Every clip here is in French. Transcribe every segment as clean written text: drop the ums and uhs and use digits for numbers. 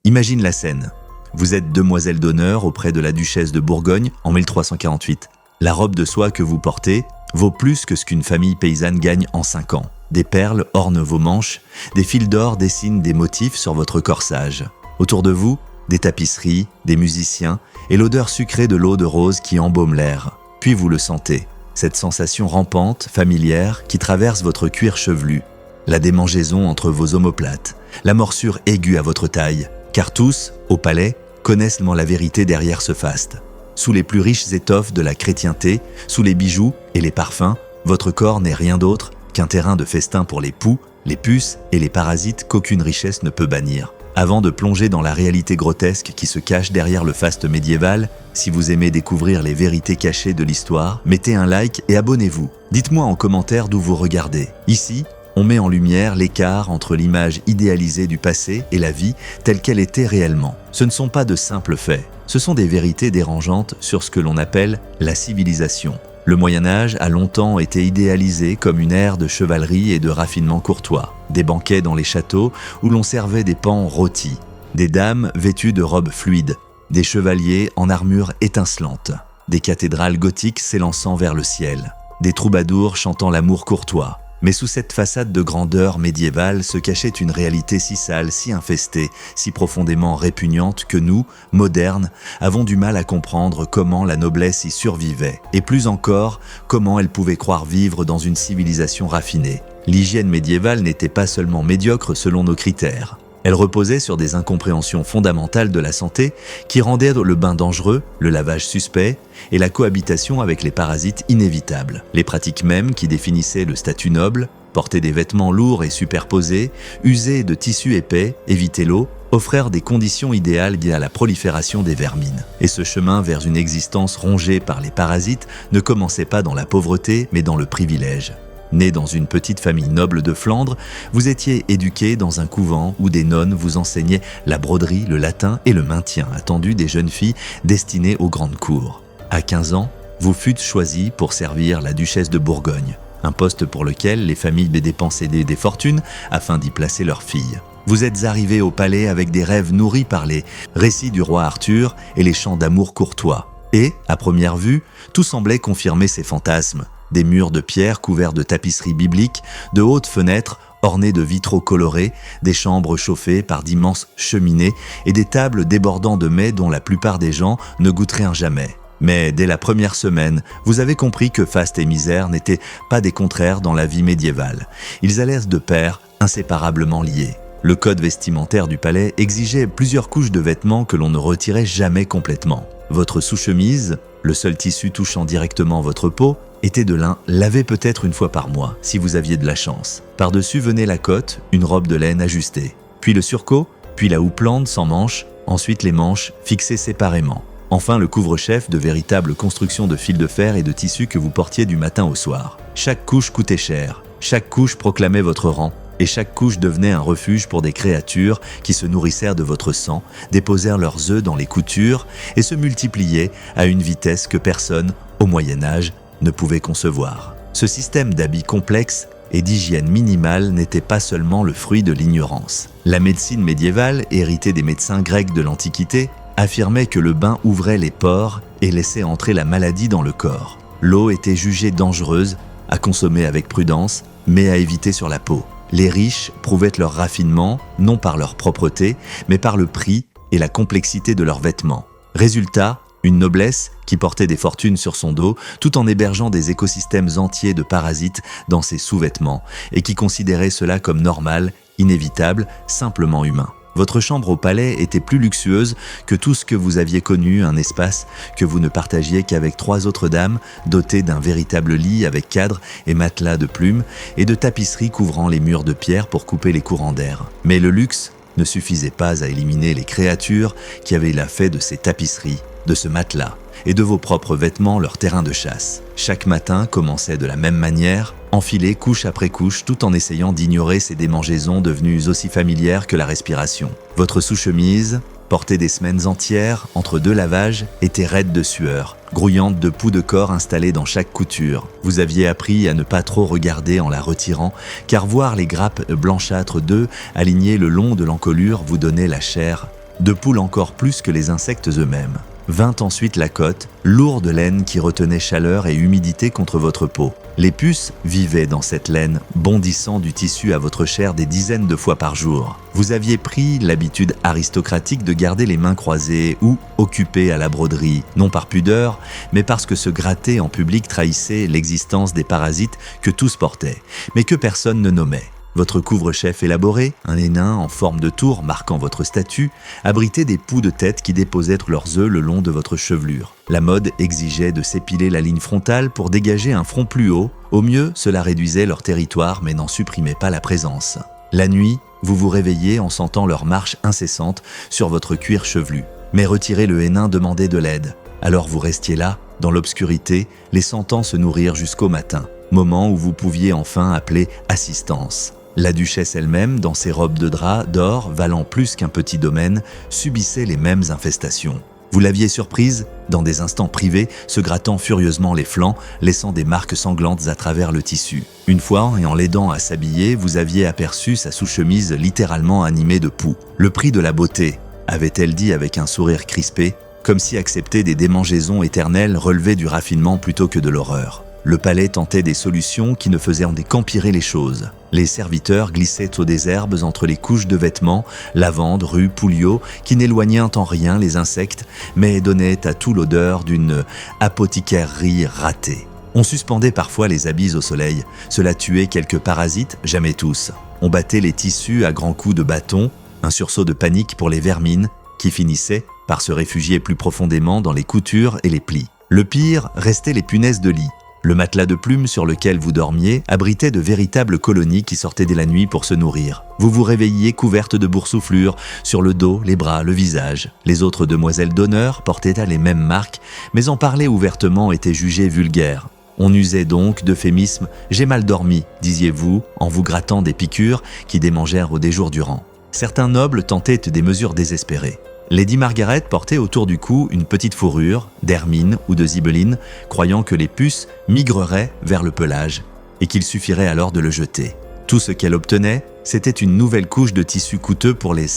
Imagine la scène. Vous êtes demoiselle d'honneur auprès de la duchesse de Bourgogne en 1348. La robe de soie que vous portez vaut plus que ce qu'une famille paysanne gagne en 5 ans. Des perles ornent vos manches, des fils d'or dessinent des motifs sur votre corsage. Autour de vous, des tapisseries, des musiciens et l'odeur sucrée de l'eau de rose qui embaume l'air. Puis vous le sentez, cette sensation rampante, familière, qui traverse votre cuir chevelu, la démangeaison entre vos omoplates, la morsure aiguë à votre taille, car tous, au palais, connaissent la vérité derrière ce faste. Sous les plus riches étoffes de la chrétienté, sous les bijoux et les parfums, votre corps n'est rien d'autre qu'un terrain de festin pour les poux, les puces et les parasites qu'aucune richesse ne peut bannir. Avant de plonger dans la réalité grotesque qui se cache derrière le faste médiéval, si vous aimez découvrir les vérités cachées de l'histoire, mettez un like et abonnez-vous. Dites-moi en commentaire d'où vous regardez. Ici, on met en lumière l'écart entre l'image idéalisée du passé et la vie telle qu'elle était réellement. Ce ne sont pas de simples faits, ce sont des vérités dérangeantes sur ce que l'on appelle la civilisation. Le Moyen-Âge a longtemps été idéalisé comme une ère de chevalerie et de raffinement courtois. Des banquets dans les châteaux où l'on servait des paons rôtis, des dames vêtues de robes fluides, des chevaliers en armure étincelante, des cathédrales gothiques s'élançant vers le ciel, des troubadours chantant l'amour courtois. Mais sous cette façade de grandeur médiévale se cachait une réalité si sale, si infestée, si profondément répugnante que nous, modernes, avons du mal à comprendre comment la noblesse y survivait, et plus encore, comment elle pouvait croire vivre dans une civilisation raffinée. L'hygiène médiévale n'était pas seulement médiocre selon nos critères. Elle reposait sur des incompréhensions fondamentales de la santé qui rendaient le bain dangereux, le lavage suspect et la cohabitation avec les parasites inévitables. Les pratiques mêmes qui définissaient le statut noble, porter des vêtements lourds et superposés, user de tissus épais, éviter l'eau, offrèrent des conditions idéales à la prolifération des vermines. Et ce chemin vers une existence rongée par les parasites ne commençait pas dans la pauvreté mais dans le privilège. Né dans une petite famille noble de Flandre, vous étiez éduqué dans un couvent où des nonnes vous enseignaient la broderie, le latin et le maintien attendu des jeunes filles destinées aux grandes cours. À 15 ans, vous fûtes choisi pour servir la duchesse de Bourgogne, un poste pour lequel les familles dépensaient des fortunes afin d'y placer leurs filles. Vous êtes arrivé au palais avec des rêves nourris par les récits du roi Arthur et les chants d'amour courtois. Et, à première vue, tout semblait confirmer ces fantasmes. Des murs de pierre couverts de tapisseries bibliques, de hautes fenêtres ornées de vitraux colorés, des chambres chauffées par d'immenses cheminées et des tables débordant de mets dont la plupart des gens ne goûteraient jamais. Mais dès la première semaine, vous avez compris que faste et misère n'étaient pas des contraires dans la vie médiévale. Ils allaient de pair, inséparablement liés. Le code vestimentaire du palais exigeait plusieurs couches de vêtements que l'on ne retirait jamais complètement. Votre sous-chemise, le seul tissu touchant directement votre peau, était de lin, lavé peut-être une fois par mois, si vous aviez de la chance. Par-dessus venait la cotte, une robe de laine ajustée. Puis le surcot, puis la houppelande sans manches, ensuite les manches, fixées séparément. Enfin le couvre-chef de véritable construction de fil de fer et de tissu que vous portiez du matin au soir. Chaque couche coûtait cher, chaque couche proclamait votre rang, et chaque couche devenait un refuge pour des créatures qui se nourrissèrent de votre sang, déposèrent leurs œufs dans les coutures et se multipliaient à une vitesse que personne, au Moyen-Âge, ne pouvait concevoir. Ce système d'habits complexe et d'hygiène minimale n'était pas seulement le fruit de l'ignorance. La médecine médiévale, héritée des médecins grecs de l'Antiquité, affirmait que le bain ouvrait les pores et laissait entrer la maladie dans le corps. L'eau était jugée dangereuse, à consommer avec prudence, mais à éviter sur la peau. Les riches prouvaient leur raffinement, non par leur propreté, mais par le prix et la complexité de leurs vêtements. Résultat, une noblesse qui portait des fortunes sur son dos, tout en hébergeant des écosystèmes entiers de parasites dans ses sous-vêtements, et qui considérait cela comme normal, inévitable, simplement humain. Votre chambre au palais était plus luxueuse que tout ce que vous aviez connu, un espace que vous ne partagiez qu'avec 3 autres dames, dotées d'un véritable lit avec cadre et matelas de plumes, et de tapisseries couvrant les murs de pierre pour couper les courants d'air. Mais le luxe ne suffisait pas à éliminer les créatures qui avaient la fait de ces tapisseries, de ce matelas et de vos propres vêtements leur terrain de chasse. Chaque matin commençait de la même manière, enfilé couche après couche tout en essayant d'ignorer ces démangeaisons devenues aussi familières que la respiration. Votre sous-chemise, portée des semaines entières entre 2 lavages, était raide de sueur, grouillante de poux de corps installés dans chaque couture. Vous aviez appris à ne pas trop regarder en la retirant, car voir les grappes blanchâtres d'œufs alignées le long de l'encolure vous donnait la chair de poules encore plus que les insectes eux-mêmes. Vint ensuite la côte, lourde laine qui retenait chaleur et humidité contre votre peau. Les puces vivaient dans cette laine, bondissant du tissu à votre chair des dizaines de fois par jour. Vous aviez pris l'habitude aristocratique de garder les mains croisées ou occupées à la broderie, non par pudeur, mais parce que se gratter en public trahissait l'existence des parasites que tous portaient, mais que personne ne nommait. Votre couvre-chef élaboré, un énin en forme de tour marquant votre statut, abritait des poux de tête qui déposaient leurs œufs le long de votre chevelure. La mode exigeait de s'épiler la ligne frontale pour dégager un front plus haut. Au mieux, cela réduisait leur territoire mais n'en supprimait pas la présence. La nuit, vous vous réveillez en sentant leur marche incessante sur votre cuir chevelu. Mais retirer le hénin demandait de l'aide. Alors vous restiez là, dans l'obscurité, les sentant se nourrir jusqu'au matin, moment où vous pouviez enfin appeler assistance. La duchesse elle-même, dans ses robes de drap d'or valant plus qu'un petit domaine, subissait les mêmes infestations. Vous l'aviez surprise, dans des instants privés, se grattant furieusement les flancs, laissant des marques sanglantes à travers le tissu. Une fois, et en l'aidant à s'habiller, vous aviez aperçu sa sous-chemise littéralement animée de poux. « Le prix de la beauté », avait-elle dit avec un sourire crispé, comme si accepter des démangeaisons éternelles relevait du raffinement plutôt que de l'horreur. Le palais tentait des solutions qui ne faisaient qu'empirer les choses. Les serviteurs glissaient aux désherbes entre les couches de vêtements, lavande, rue, pouliot, qui n'éloignaient en rien les insectes, mais donnaient à tout l'odeur d'une apothicairerie ratée. On suspendait parfois les habits au soleil. Cela tuait quelques parasites, jamais tous. On battait les tissus à grands coups de bâton, un sursaut de panique pour les vermines, qui finissaient par se réfugier plus profondément dans les coutures et les plis. Le pire restait les punaises de lit. Le matelas de plumes sur lequel vous dormiez abritait de véritables colonies qui sortaient dès la nuit pour se nourrir. Vous vous réveilliez couverte de boursouflures, sur le dos, les bras, le visage. Les autres demoiselles d'honneur portaient les mêmes marques, mais en parler ouvertement était jugé vulgaire. On usait donc d'euphémismes « j'ai mal dormi », disiez-vous, en vous grattant des piqûres qui démangèrent des jours durant. Certains nobles tentaient des mesures désespérées. Lady Margaret portait autour du cou une petite fourrure, d'hermine ou de zibeline, croyant que les puces migreraient vers le pelage et qu'il suffirait alors de le jeter. Tout ce qu'elle obtenait, c'était une nouvelle couche de tissu coûteux pour les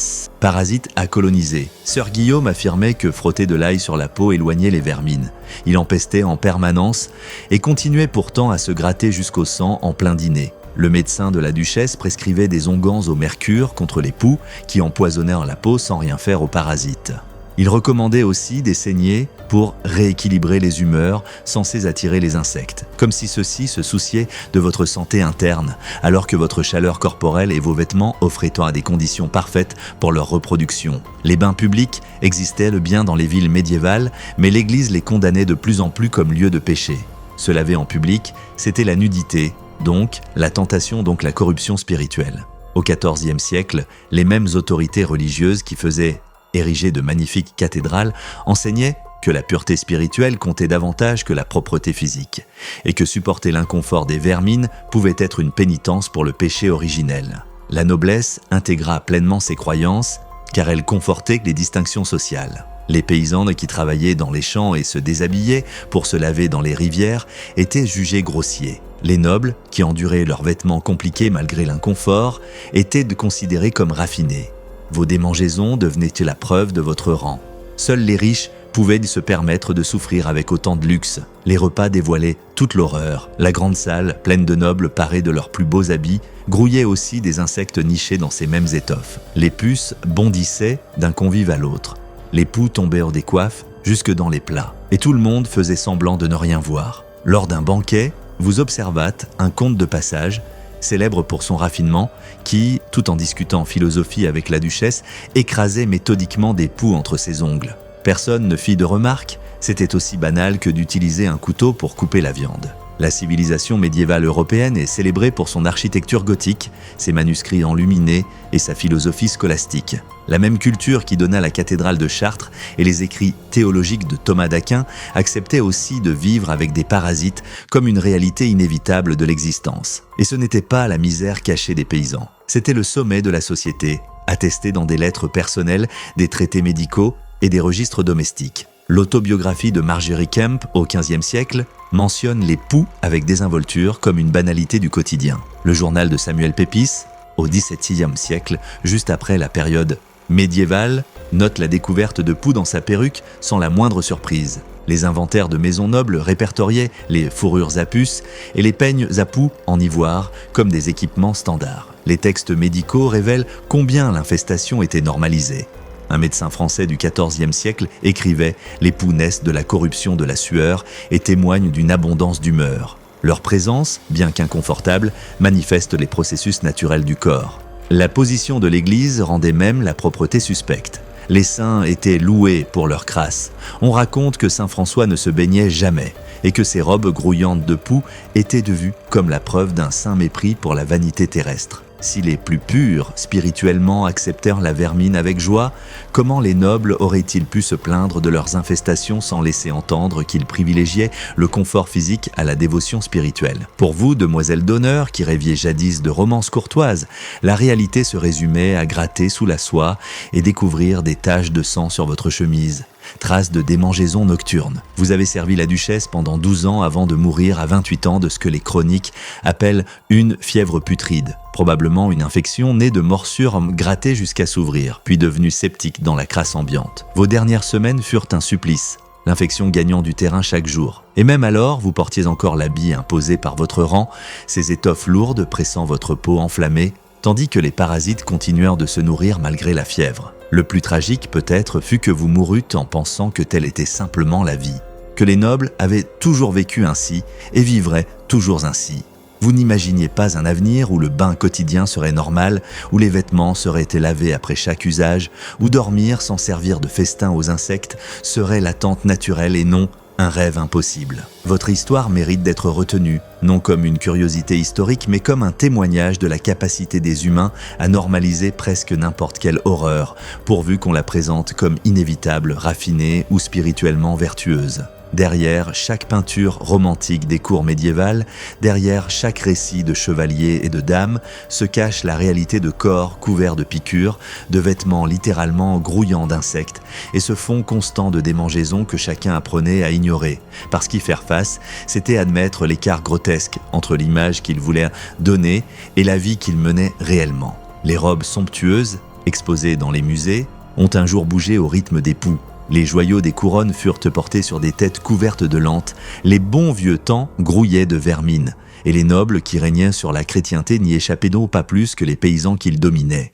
parasites à coloniser. Sir Guillaume affirmait que frotter de l'ail sur la peau éloignait les vermines. Il empestait en permanence et continuait pourtant à se gratter jusqu'au sang en plein dîner. Le médecin de la duchesse prescrivait des onguents au mercure contre les poux qui empoisonnèrent la peau sans rien faire aux parasites. Il recommandait aussi des saignées pour rééquilibrer les humeurs censées attirer les insectes, comme si ceux-ci se souciaient de votre santé interne, alors que votre chaleur corporelle et vos vêtements offraient des conditions parfaites pour leur reproduction. Les bains publics existaient bien dans les villes médiévales, mais l'Église les condamnait de plus en plus comme lieu de péché. Se laver en public, c'était la nudité, donc la tentation, donc la corruption spirituelle. Au XIVe siècle, les mêmes autorités religieuses qui faisaient ériger de magnifiques cathédrales enseignaient que la pureté spirituelle comptait davantage que la propreté physique, et que supporter l'inconfort des vermines pouvait être une pénitence pour le péché originel. La noblesse intégra pleinement ces croyances, car elles confortaient les distinctions sociales. Les paysannes qui travaillaient dans les champs et se déshabillaient pour se laver dans les rivières étaient jugées grossiers. Les nobles, qui enduraient leurs vêtements compliqués malgré l'inconfort, étaient considérés comme raffinés. Vos démangeaisons devenaient la preuve de votre rang. Seuls les riches pouvaient se permettre de souffrir avec autant de luxe. Les repas dévoilaient toute l'horreur. La grande salle, pleine de nobles parés de leurs plus beaux habits, grouillait aussi des insectes nichés dans ces mêmes étoffes. Les puces bondissaient d'un convive à l'autre. Les poux tombaient hors des coiffes, jusque dans les plats. Et tout le monde faisait semblant de ne rien voir. Lors d'un banquet, vous observâtes un conte de passage, célèbre pour son raffinement, qui, tout en discutant philosophie avec la duchesse, écrasait méthodiquement des poux entre ses ongles. Personne ne fit de remarques, c'était aussi banal que d'utiliser un couteau pour couper la viande. La civilisation médiévale européenne est célébrée pour son architecture gothique, ses manuscrits enluminés et sa philosophie scolastique. La même culture qui donna la cathédrale de Chartres et les écrits théologiques de Thomas d'Aquin acceptait aussi de vivre avec des parasites comme une réalité inévitable de l'existence. Et ce n'était pas la misère cachée des paysans, c'était le sommet de la société, attesté dans des lettres personnelles, des traités médicaux et des registres domestiques. L'autobiographie de Margery Kempe, au XVe siècle, mentionne les poux avec désinvolture comme une banalité du quotidien. Le journal de Samuel Pepys, au XVIIe siècle, juste après la période Médiéval note la découverte de poux dans sa perruque sans la moindre surprise. Les inventaires de maisons nobles répertoriaient les fourrures à puce et les peignes à poux en ivoire comme des équipements standards. Les textes médicaux révèlent combien l'infestation était normalisée. Un médecin français du XIVe siècle écrivait « Les poux naissent de la corruption de la sueur et témoignent d'une abondance d'humeur. Leur présence, bien qu'inconfortable, manifeste les processus naturels du corps. » La position de l'Église rendait même la propreté suspecte. Les saints étaient loués pour leur crasse. On raconte que saint François ne se baignait jamais et que ses robes grouillantes de poux étaient vues comme la preuve d'un saint mépris pour la vanité terrestre. Si les plus purs spirituellement acceptèrent la vermine avec joie, comment les nobles auraient-ils pu se plaindre de leurs infestations sans laisser entendre qu'ils privilégiaient le confort physique à la dévotion spirituelle? Pour vous, demoiselles d'honneur, qui rêviez jadis de romances courtoises, la réalité se résumait à gratter sous la soie et découvrir des taches de sang sur votre chemise. Traces de démangeaisons nocturnes. Vous avez servi la duchesse pendant 12 ans avant de mourir à 28 ans de ce que les chroniques appellent une fièvre putride, probablement une infection née de morsures grattées jusqu'à s'ouvrir, puis devenue septique dans la crasse ambiante. Vos dernières semaines furent un supplice, l'infection gagnant du terrain chaque jour. Et même alors, vous portiez encore l'habit imposé par votre rang, ces étoffes lourdes pressant votre peau enflammée, tandis que les parasites continuèrent de se nourrir malgré la fièvre. Le plus tragique peut-être fut que vous mourûtes en pensant que telle était simplement la vie, que les nobles avaient toujours vécu ainsi et vivraient toujours ainsi. Vous n'imaginiez pas un avenir où le bain quotidien serait normal, où les vêtements seraient lavés après chaque usage, où dormir sans servir de festin aux insectes serait l'attente naturelle et non un rêve impossible. Votre histoire mérite d'être retenue, non comme une curiosité historique, mais comme un témoignage de la capacité des humains à normaliser presque n'importe quelle horreur, pourvu qu'on la présente comme inévitable, raffinée ou spirituellement vertueuse. Derrière chaque peinture romantique des cours médiévales, derrière chaque récit de chevaliers et de dames, se cache la réalité de corps couverts de piqûres, de vêtements littéralement grouillants d'insectes, et ce fond constant de démangeaisons que chacun apprenait à ignorer, parce qu'y faire face, c'était admettre l'écart grotesque entre l'image qu'il voulait donner et la vie qu'il menait réellement. Les robes somptueuses, exposées dans les musées, ont un jour bougé au rythme des poux. Les joyaux des couronnes furent portés sur des têtes couvertes de lentes, les bons vieux temps grouillaient de vermine, et les nobles qui régnaient sur la chrétienté n'y échappaient donc pas plus que les paysans qu'ils dominaient.